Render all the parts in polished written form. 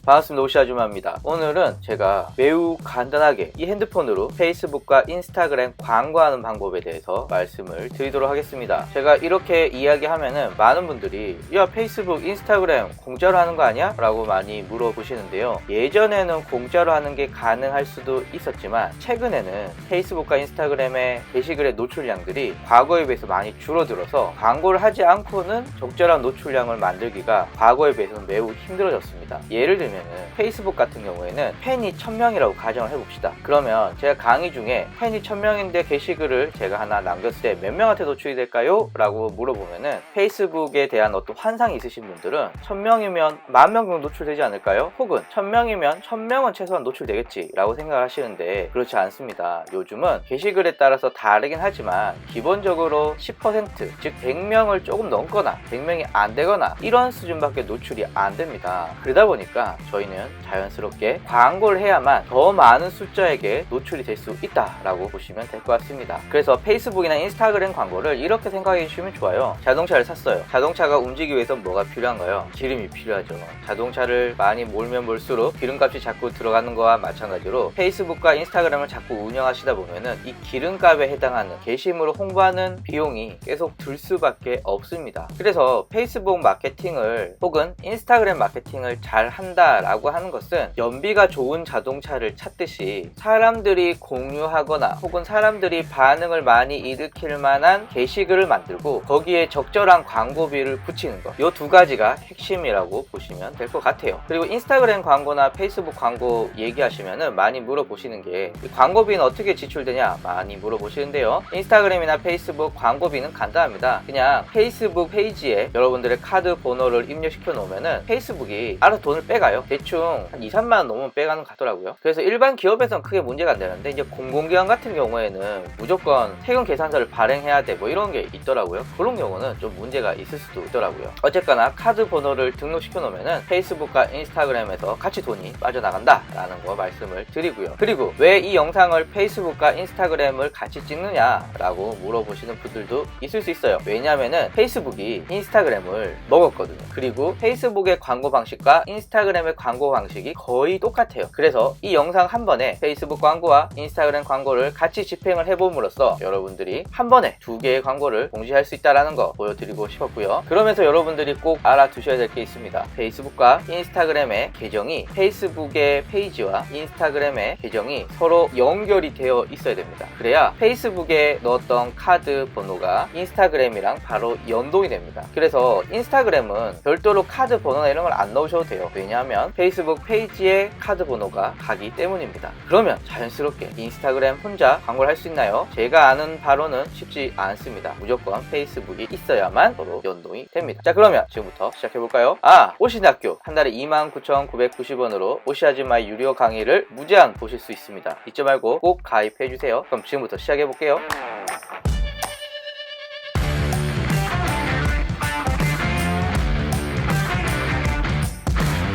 반갑습니다. 오시아줌마입니다. 오늘은 제가 매우 간단하게 이 핸드폰으로 페이스북과 인스타그램 광고하는 방법에 대해서 말씀을 드리도록 하겠습니다. 제가 이렇게 이야기하면은 많은 분들이 야, 페이스북, 인스타그램 공짜로 하는 거 아니야? 라고 많이 물어보시는데요. 예전에는 공짜로 하는 게 가능할 수도 있었지만 최근에는 페이스북과 인스타그램의 게시글의 노출량들이 과거에 비해서 많이 줄어들어서 광고를 하지 않고는 적절한 노출량을 만들기가 과거에 비해서는 매우 힘들어졌습니다. 예를 들면 페이스북 같은 경우에는 팬이 1000명이라고 가정을 해봅시다. 그러면 제가 강의 중에 팬이 1000명인데 게시글을 제가 하나 남겼을 때 몇 명한테 노출이 될까요? 라고 물어보면은 페이스북에 대한 어떤 환상이 있으신 분들은 1000명이면 10,000명 정도 노출되지 않을까요? 혹은 1000명이면 1000명은 최소한 노출되겠지 라고 생각을 하시는데 그렇지 않습니다. 요즘은 게시글에 따라서 다르긴 하지만 기본적으로 10% 즉 100명을 조금 넘거나 100명이 안 되거나 이런 수준밖에 노출이 안 됩니다. 그러다 보니까 저희는 자연스럽게 광고를 해야만 더 많은 숫자에게 노출이 될 수 있다라고 보시면 될 것 같습니다. 그래서 페이스북이나 인스타그램 광고를 이렇게 생각해 주시면 좋아요. 자동차를 샀어요. 자동차가 움직이기 위해서 뭐가 필요한가요? 기름이 필요하죠. 자동차를 많이 몰면 몰수록 기름값이 자꾸 들어가는 거와 마찬가지로 페이스북과 인스타그램을 자꾸 운영하시다 보면은 이 기름값에 해당하는 게시물을 홍보하는 비용이 계속 들 수밖에 없습니다. 그래서 페이스북 마케팅을 혹은 인스타그램 마케팅을 잘 한다라고 하는 것은 연비가 좋은 자동차를 찾듯이 사람들이 공유하거나 혹은 사람들이 반응을 많이 일으킬 만한 게시글을 만들고 거기에 적절한 광고비를 붙이는 것, 이 두 가지가 핵심이라고 보시면 될 것 같아요. 그리고 인스타그램 광고나 페이스북 광고 얘기하시면은 많이 물어보시는 게 이 광고비는 어떻게 지출되냐 많이 물어보시는데요. 인스타그램이나 페이스북 광고비는 간단합니다. 그냥 페이스북 페이지에 여러분들의 카드 번호를 입력시켜 놓으면은 페이스북이 알아서 돈을 빼가요. 대충 한 2, 3만 원 넘으면 빼가는 것 같더라고요. 그래서 일반 기업에서는 크게 문제가 안 되는데 이제 공공기관 같은 경우에는 무조건 세금 계산서를 발행해야 돼 뭐 이런 게 있더라고요. 그런 경우는 좀 문제가 있을 수도 있더라고요. 어쨌거나 카드 번호를 등록시켜 놓으면은 페이스북과 인스타그램에서 같이 돈이 빠져나간다 라는 거 말씀을 드리고요. 그리고 왜 이 영상을 페이스북과 인스타그램을 같이 찍느냐 라고 물어보시는 분들도 있을 수 있어요. 왜냐면은 페이스북이 인스타그램을 먹었거든요. 그리고 페이스북의 광고 방식과 인스타그램의 광고 방식이 거의 똑같아요. 그래서 이 영상 한 번에 페이스북 광고와 인스타그램 광고를 같이 집행을 해봄으로써 여러분들이 한 번에 두 개의 광고를 동시에 할 수 있다는 거 보여드리고 싶었고요. 그러면서 여러분들이 꼭 알아두셔야 될 게 있습니다. 페이스북과 인스타그램의 계정이 페이스북의 페이지와 인스타그램의 계정이 서로 연결이 되어 있어야 됩니다. 그래야 페이스북에 넣었던 카드 번호가 인스타그램이랑 바로 연동이 됩니다. 그래서 인스타그램은 별도로 카드 번호나 이런 걸 안 넣으셔도 돼요. 왜냐하면 페이스북 페이지에 카드 번호가 가기 때문입니다. 그러면 자연스럽게 인스타그램 혼자 광고를 할 수 있나요? 제가 아는 바로는 쉽지 않습니다. 무조건 페이스북이 있어야만 서로 연동이 됩니다. 자, 그러면 지금부터 시작해볼까요? 오시대학교 한 달에 29,990원으로 오시아줌마의 유료 강의를 무제한 보실 수 있습니다. 잊지 말고 꼭 가입해주세요. 그럼 지금부터 시작해볼게요.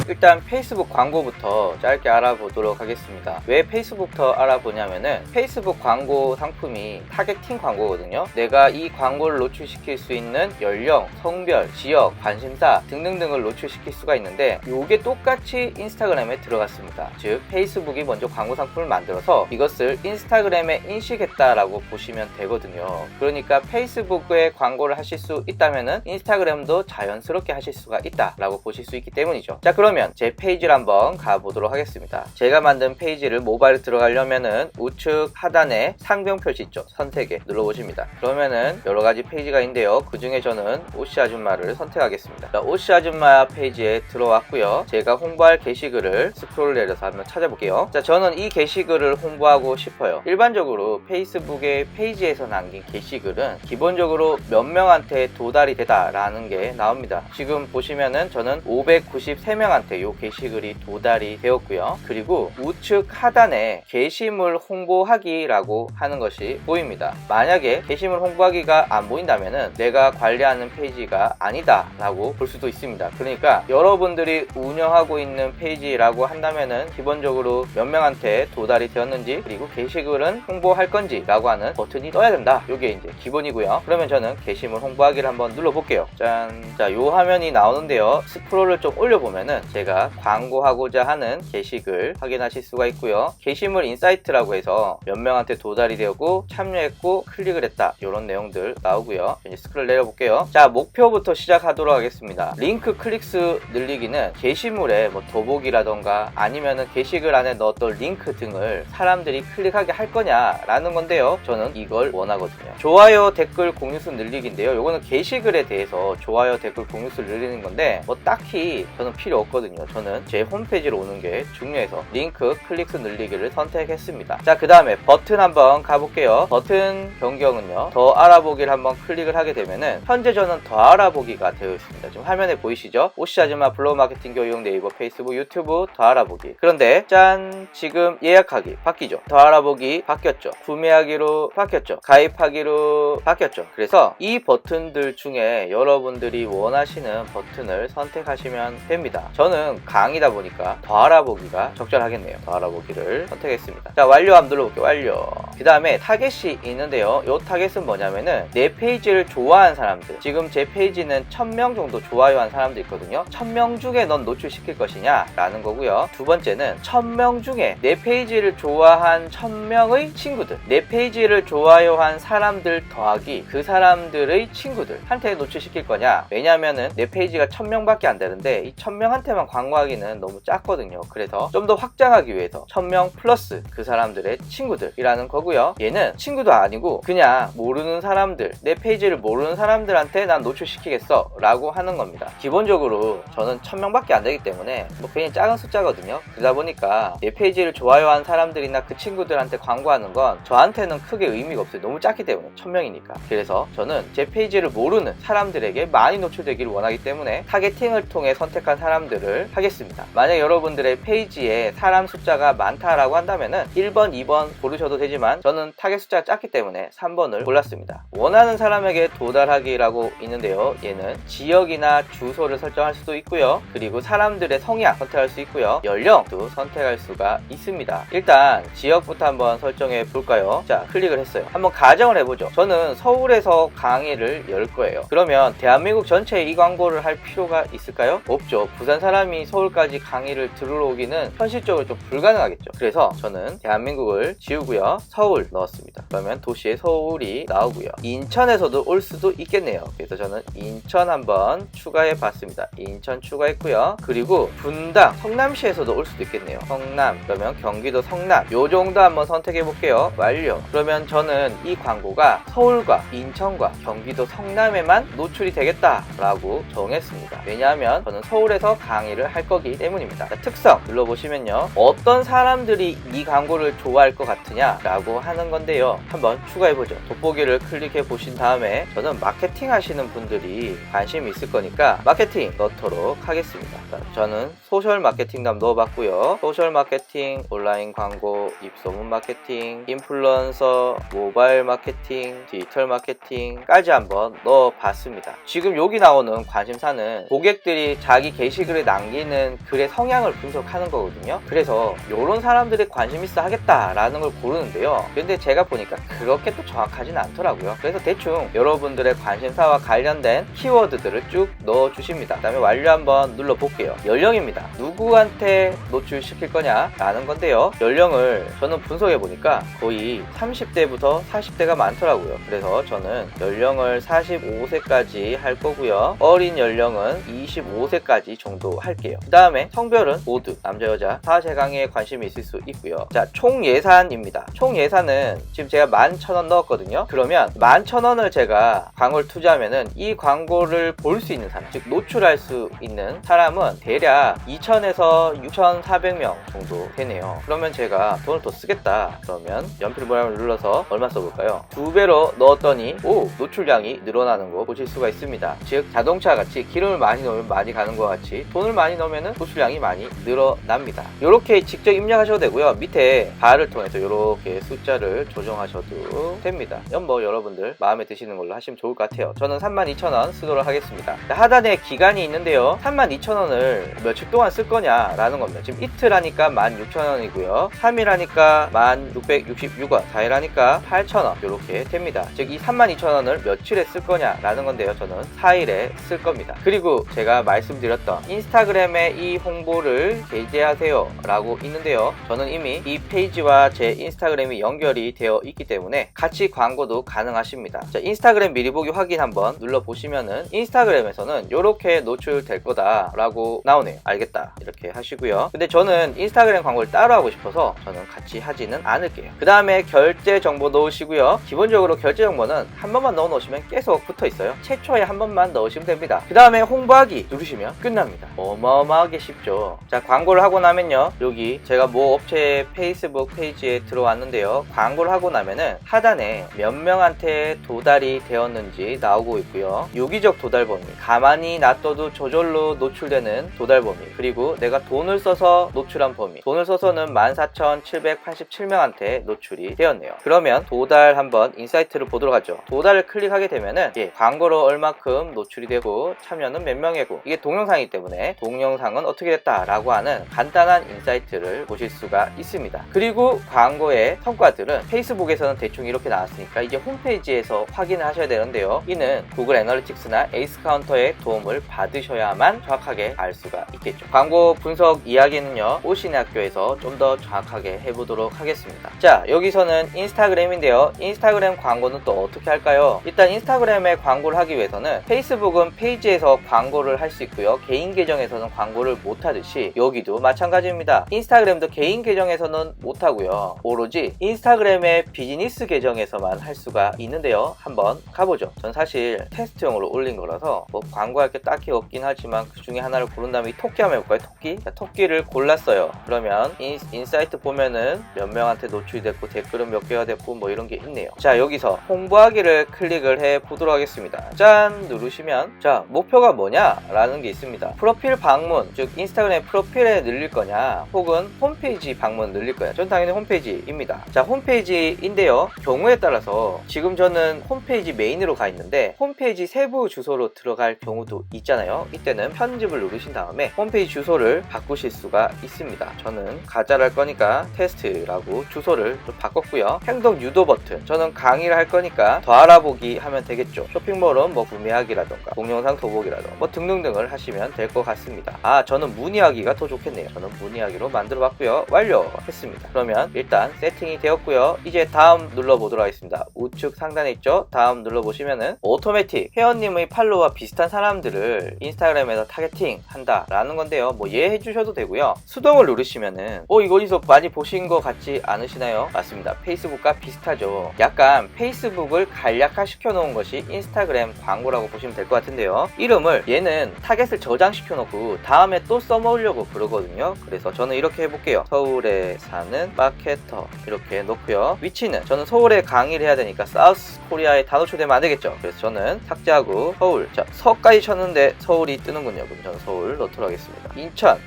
일단 페이스북 광고부터 짧게 알아보도록 하겠습니다. 왜 페이스북부터 알아보냐면은 페이스북 광고 상품이 타겟팅 광고거든요. 내가 이 광고를 노출시킬 수 있는 연령, 성별, 지역, 관심사 등등등을 노출시킬 수가 있는데 이게 똑같이 인스타그램에 들어갔습니다. 즉 페이스북이 먼저 광고 상품을 만들어서 이것을 인스타그램에 인식했다라고 보시면 되거든요. 그러니까 페이스북에 광고를 하실 수 있다면은 인스타그램도 자연스럽게 하실 수가 있다라고 보실 수 있기 때문이죠. 자, 그러면 제 페이지를 한번 가보도록 하겠습니다. 제가 만든 페이지를 모바일에 들어가려면은 우측 하단에 상병 표시 있죠? 선택에 눌러보십니다. 그러면은 여러가지 페이지가 있는데요. 그 중에 저는 오시아줌마를 선택하겠습니다. 자, 오시아줌마 페이지에 들어왔고요. 제가 홍보할 게시글을 스크롤 내려서 한번 찾아볼게요. 자, 저는 이 게시글을 홍보하고 싶어요. 일반적으로 페이스북의 페이지에서 남긴 게시글은 기본적으로 몇 명한테 도달이 되다라는 게 나옵니다. 지금 보시면은 저는 593명한테 이 게시글이 도달이 되었고요. 그리고 우측 하단에 게시물 홍보하기라고 하는 것이 보입니다. 만약에 게시물 홍보하기가 안 보인다면은 내가 관리하는 페이지가 아니다 라고 볼 수도 있습니다. 그러니까 여러분들이 운영하고 있는 페이지라고 한다면은 기본적으로 몇 명한테 도달이 되었는지 그리고 게시글은 홍보할 건지 라고 하는 버튼이 떠야 된다. 이게 이제 기본이고요. 그러면 저는 게시물 홍보하기를 한번 눌러볼게요. 짠. 자, 요 화면이 나오는데요. 스크롤을 좀 올려보면은 제가 제가 광고하고자 하는 게시글 확인하실 수가 있고요. 게시물 인사이트라고 해서 몇 명한테 도달이 되고 참여했고 클릭을 했다, 이런 내용들 나오고요. 이제 스크롤 내려볼게요. 자, 목표부터 시작하도록 하겠습니다. 링크 클릭수 늘리기는 게시물에 뭐 더보기라던가 아니면은 게시글 안에 넣었던 링크 등을 사람들이 클릭하게 할 거냐라는 건데요. 저는 이걸 원하거든요. 좋아요, 댓글, 공유수 늘리기인데요. 요거는 게시글에 대해서 좋아요, 댓글, 공유수 늘리는 건데 뭐 딱히 저는 필요 없거든요. 저는 제 홈페이지로 오는 게 중요해서 링크 클릭수 늘리기를 선택했습니다. 자, 그 다음에 버튼 한번 가볼게요. 버튼 변경은요, 더 알아보기를 한번 클릭을 하게 되면은 현재 저는 더 알아보기가 되어 있습니다. 지금 화면에 보이시죠? 오시아즈마 블로그 마케팅 교육 네이버 페이스북 유튜브 더 알아보기. 그런데 짠, 지금 예약하기 바뀌죠. 더 알아보기 바뀌었죠. 구매하기로 바뀌었죠. 가입하기로 바뀌었죠. 그래서 이 버튼들 중에 여러분들이 원하시는 버튼을 선택하시면 됩니다. 저는 강의다 보니까 더 알아보기가 적절하겠네요. 더 알아보기를 선택했습니다. 자, 완료 한번 눌러볼게요. 완료. 그 다음에 타겟이 있는데요. 이 타겟은 뭐냐면은 내 페이지를 좋아한 사람들, 지금 제 페이지는 1000명 정도 좋아요한 사람들 있거든요. 1000명 중에 넌 노출시킬 것이냐 라는 거고요. 두 번째는 1000명 중에 내 페이지를 좋아한 1000명의 친구들, 내 페이지를 좋아요한 사람들 더하기 그 사람들의 친구들한테 노출시킬 거냐. 왜냐면은 내 페이지가 1000명밖에 안 되는데 이 1000명한테만 광고하기는 너무 작거든요. 그래서 좀 더 확장하기 위해서 1000명 플러스 그 사람들의 친구들이라는 거고요. 얘는 친구도 아니고 그냥 모르는 사람들, 내 페이지를 모르는 사람들한테 난 노출시키겠어 라고 하는 겁니다. 기본적으로 저는 1000명밖에 안 되기 때문에 뭐 괜히 작은 숫자거든요. 그러다 보니까 내 페이지를 좋아요한 사람들이나 그 친구들한테 광고하는 건 저한테는 크게 의미가 없어요. 너무 작기 때문에, 1000명이니까. 그래서 저는 제 페이지를 모르는 사람들에게 많이 노출되기를 원하기 때문에 타겟팅을 통해 선택한 사람들을 하겠습니다. 만약 여러분들의 페이지에 사람 숫자가 많다라고 한다면은 1번, 2번 고르셔도 되지만 저는 타겟 숫자가 작기 때문에 3번을 골랐습니다. 원하는 사람에게 도달하기라고 있는데요. 얘는 지역이나 주소를 설정할 수도 있고요. 그리고 사람들의 성향 선택할 수 있고요. 연령도 선택할 수가 있습니다. 일단 지역부터 한번 설정해 볼까요? 자, 클릭을 했어요. 한번 가정을 해보죠. 저는 서울에서 강의를 열 거예요. 그러면 대한민국 전체에 이 광고를 할 필요가 있을까요? 없죠. 부산 사람이 서울까지 강의를 들으러 오기는 현실적으로 좀 불가능하겠죠. 그래서 저는 대한민국을 지우고요. 서울 넣었습니다. 그러면 도시의 서울이 나오고요. 인천에서도 올 수도 있겠네요. 그래서 저는 인천 한번 추가해 봤습니다. 인천 추가했고요. 그리고 분당, 성남시에서도 올 수도 있겠네요. 성남, 그러면 경기도 성남, 요 정도 한번 선택해 볼게요. 완료. 그러면 저는 이 광고가 서울과 인천과 경기도 성남에만 노출이 되겠다라고 정했습니다. 왜냐하면 저는 서울에서 강의를 할 거기 때문입니다. 자, 특성 눌러보시면요, 어떤 사람들이 이 광고를 좋아할 것 같으냐 라고 하는 건데요. 한번 추가해보죠. 돋보기를 클릭해 보신 다음에 저는 마케팅 하시는 분들이 관심이 있을 거니까 마케팅 넣도록 하겠습니다. 자, 저는 소셜 마케팅도 한번 넣어봤고요. 소셜 마케팅, 온라인 광고, 입소문 마케팅, 인플루언서, 모바일 마케팅, 디지털 마케팅까지 한번 넣어봤습니다. 지금 여기 나오는 관심사는 고객들이 자기 게시글에 남기는 글의 성향을 분석하는 거거든요. 그래서 이런 사람들이 관심 있어 하겠다라는 걸 고르는데요. 근데 제가 보니까 그렇게 또 정확하진 않더라고요. 그래서 대충 여러분들의 관심사와 관련된 키워드들을 쭉 넣어주십니다. 그 다음에 완료 한번 눌러볼게요. 연령입니다. 누구한테 노출시킬 거냐 라는 건데요. 연령을 저는 분석해보니까 거의 30대부터 40대가 많더라고요. 그래서 저는 연령을 45세까지 할 거고요. 어린 연령은 25세까지 정도 할게요. 그 다음에 성별은 모두 남자 여자 다 제 강의에 관심이 있을 수 있고요. 자, 총 예산입니다. 총 예산은 지금 제가 11,000원 넣었거든요. 그러면 11,000원을 제가 광고를 투자하면은 이 광고를 볼 수 있는 사람, 즉 노출할 수 있는 사람은 대략 2,000에서 6,400명 정도 되네요. 그러면 제가 돈을 더 쓰겠다. 그러면 연필 모양을 눌러서 얼마 써볼까요? 2배로 넣었더니 노출량이 늘어나는 거 보실 수가 있습니다. 즉 자동차 같이 기름을 많이 넣으면 많이 가는 것 같이 돈을 많이 넣으면 노출량이 많이 늘어납니다. 이렇게 직접 입력하셔도 되고요. 밑에 바를 통해서 이렇게 숫자를 조정하셔도 됩니다. 이건 뭐 여러분들 마음에 드시는 걸로 하시면 좋을 것 같아요. 저는 32,000원 쓰도록 하겠습니다. 하단에 기간이 있는데요, 32,000원을 며칠 동안 쓸 거냐 라는 겁니다. 지금 이틀 하니까 16,000원이고요 3일 하니까 1,666원, 4일 하니까 8,000원 이렇게 됩니다. 즉 이 32,000원을 며칠에 쓸 거냐 라는 건데요, 저는 4일에 쓸 겁니다. 그리고 제가 말씀드렸던 인스타그램에 이 홍보를 게재하세요 라고 있는데요, 저는 이미 이 페이지와 제 인스타그램이 연결이 되어 있기 때문에 같이 광고도 가능하십니다. 자, 인스타그램 미리 보기 확인 한번 눌러보시면은 인스타그램에서는 이렇게 노출될 거다 라고 나오네요. 알겠다 이렇게 하시고요. 근데 저는 인스타그램 광고를 따로 하고 싶어서 저는 같이 하지는 않을게요. 그 다음에 결제 정보 넣으시고요. 기본적으로 결제 정보는 한 번만 넣어 놓으시면 계속 붙어 있어요. 최초에 한 번만 넣으시면 됩니다. 그 다음에 홍보하기 누르시면 끝납니다. 어마어마하게 쉽죠. 자, 광고를 하고 나면요, 여기 제가 모 업체의 페이스북 페이지에 들어왔는데요, 광고를 하고 나면은 하단에 몇 명한테 도달이 되었는지 나오고 있고요, 유기적 도달 범위, 가만히 놔둬도 저절로 노출되는 도달 범위, 그리고 내가 돈을 써서 노출한 범위, 돈을 써서는 14,787명한테 노출이 되었네요. 그러면 도달 한번 인사이트를 보도록 하죠. 도달을 클릭하게 되면은 광고로 얼마큼 노출이 되고 참여는 몇 명이고, 이게 동영상이기 때문에 동영상은 어떻게 됐다 라고 하는 간단한 인사이트를 보실 수가 있습니다. 그리고 광고의 성과들은 페이스북에서는 대충 이렇게 나왔으니까 이제 홈페이지에서 확인을 하셔야 되는데요, 이는 구글 애널리틱스나 에이스 카운터의 도움을 받으셔야만 정확하게 알 수가 있겠죠. 광고 분석 이야기는요, 오신의 학교에서 좀 더 정확하게 해보도록 하겠습니다. 자, 여기서는 인스타그램인데요, 인스타그램 광고는 또 어떻게 할까요? 일단 인스타그램에 광고를 하기 위해서는 페이스북은 페이지에서 광고를 할 수 있고요, 개인 계정에서는 광고를 못하듯이 여기도 마찬가지입니다. 인스타그램도 개인 계정에서는 못하고요, 오로지 인스타그램의 비즈니스 계정에서만 할 수가 있는데요, 한번 가보죠. 전 사실 테스트용으로 올린 거라서 뭐 광고할 게 딱히 없긴 하지만 그 중에 하나를 고른 다음에 토끼 한번 해볼까요? 토끼? 자, 토끼를 골랐어요. 그러면 인사이트 보면은 몇 명한테 노출이 됐고 댓글은 몇 개가 됐고 뭐 이런 게 있네요. 자, 여기서 홍보하기를 클릭을 해 보도록 하겠습니다. 짠 누르시면, 자, 목표가 뭐냐 라는 게 있습니다. 프로필 방문, 즉 인스타그램 프로필에 늘릴 거냐 혹은 홈페이지 방문 늘릴 거냐. 전 당연히 홈페이지입니다. 자, 홈페이지인데요, 경우에 따라서 지금 저는 홈페이지 메인으로 가 있는데 홈페이지 세부 주소로 들어갈 경우도 있잖아요. 이때는 편집을 누르신 다음에 홈페이지 주소를 바꾸실 수가 있습니다. 저는 가짜를 할 거니까 테스트라고 주소를 좀 바꿨고요. 행동 유도 버튼, 저는 강의를 할 거니까 더 알아보기 하면 되겠죠. 쇼핑몰은 뭐 구매하기라던가 동영상 도보기라던가 뭐 등등등을 하시면 될 것 같습니다. 아, 저는 문의하기가 더 좋겠네요. 저는 문의하기로 만들어 봤고요, 완료했습니다. 그러면 일단 세팅이 되었고요, 이제 다음 눌러보도록 하겠습니다. 우측 상단에 있죠, 다음 눌러보시면은 오토매틱, 회원님의 팔로우와 비슷한 사람들을 인스타그램에서 타겟팅 한다 라는 건데요, 뭐 예 해주셔도 되고요. 수동을 누르시면은 이거 어디서 많이 보신 것 같지 않으시나요? 맞습니다. 페이스북과 비슷하죠. 약간 페이스북을 간략화 시켜 놓은 것이 인스타그램 광고라고 보시면 될 것 같은데요, 이름을 얘는 타겟을 저장시켜 놓고 다음에 또 써먹으려고 그러거든요. 그래서 저는 이렇게 해볼게요. 서울에 사는 마케터 이렇게 놓고요, 위치는 저는 서울에 강의를 해야 되니까 사우스 코리아에 다 노출되면 안 되겠죠. 그래서 저는 삭제하고 서울, 자, 서까지 쳤는데 서울이 뜨는군요. 그럼 저는 서울 넣도록 하겠습니다.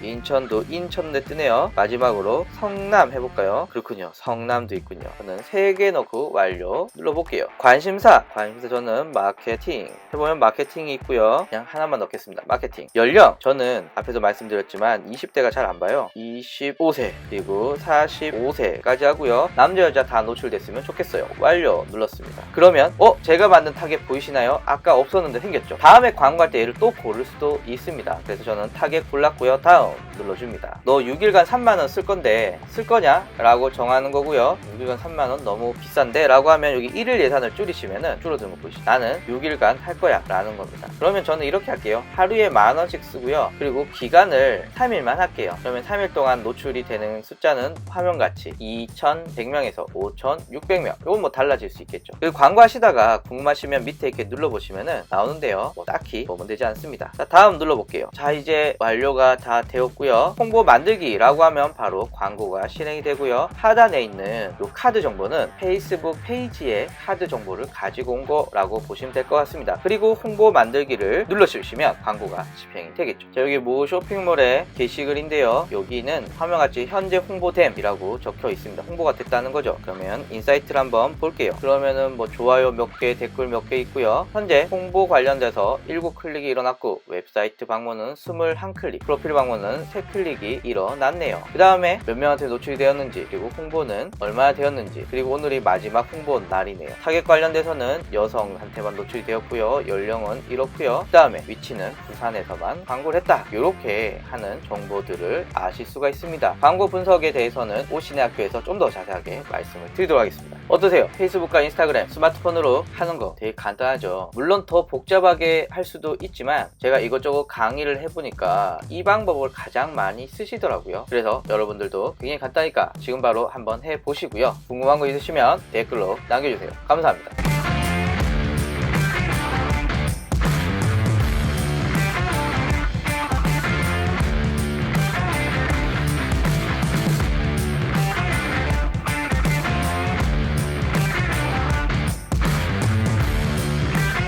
인천도 인천대 뜨네요. 마지막으로 성남 해볼까요? 그렇군요, 성남도 있군요. 저는 3개 넣고 완료 눌러볼게요. 관심사 저는 마케팅 해보면 마케팅이 있고요, 그냥 하나만 넣겠습니다. 마케팅. 연령, 저는 앞에서 말씀드렸지만 20대가 잘 안 봐요. 25세 그리고 45세까지 하고요, 남자 여자 다 노출됐으면 좋겠어요. 완료 눌렀습니다. 그러면 제가 만든 타겟 보이시나요? 아까 없었는데 생겼죠. 다음에 광고할 때 얘를 또 고를 수도 있습니다. 그래서 저는 타겟 골랐고요, 다음 눌러줍니다. 너 6일간 3만원 쓸 건데 쓸 거냐? 라고 정하는 거고요. 6일간 3만원 너무 비싼데? 라고 하면 여기 1일 예산을 줄이시면은 줄어드는 거 보이시죠? 나는 6일간 할 거야 라는 겁니다. 그러면 저는 이렇게 할게요. 하루에 10,000원씩 쓰고요, 그리고 기간을 3일만 할게요. 그러면 3일 동안 노출이 되는 숫자는 화면같이 2,100명에서 5,600명, 이건 뭐 달라질 수 있겠죠. 그리고 광고하시다가 궁금하시면 밑에 이렇게 눌러보시면은 나오는데요, 뭐 딱히 도움은 되지 않습니다. 자, 다음 눌러볼게요. 자, 이제 완료가 다 되었고요, 홍보 만들기 라고 하면 바로 광고가 실행이 되고요, 하단에 있는 이 카드 정보는 페이스북 페이지에 카드 정보를 가지고 온 거라고 보시면 될 것 같습니다. 그리고 홍보 만들기를 눌러주시면 광고가 집행이 되겠죠. 자, 여기 모 쇼핑몰의 게시글인데요, 여기는 화면같이 현재 홍보됨이라고 적혀 있습니다. 홍보가 됐다는 있다는 거죠. 그러면 인사이트를 한번 볼게요. 그러면은 뭐 좋아요 몇 개, 댓글 몇 개 있고요. 현재 홍보 관련돼서 7클릭이 일어났고 웹사이트 방문은 21클릭, 프로필 방문은 3클릭이 일어났네요. 그 다음에 몇 명한테 노출이 되었는지, 그리고 홍보는 얼마나 되었는지, 그리고 오늘이 마지막 홍보 날이네요. 타겟 관련돼서는 여성한테만 노출이 되었고요. 연령은 이렇고요. 그 다음에 위치는 부산에서만 광고를 했다. 이렇게 하는 정보들을 아실 수가 있습니다. 광고 분석에 대해서는 오신의 학교에서 좀 더 자세하게 말씀을 드리도록 하겠습니다. 어떠세요? 페이스북과 인스타그램 스마트폰으로 하는 거 되게 간단하죠. 물론 더 복잡하게 할 수도 있지만 제가 이것저것 강의를 해보니까 이 방법을 가장 많이 쓰시더라고요. 그래서 여러분들도 굉장히 간단하니까 지금 바로 한번 해보시고요. 궁금한 거 있으시면 댓글로 남겨주세요. 감사합니다.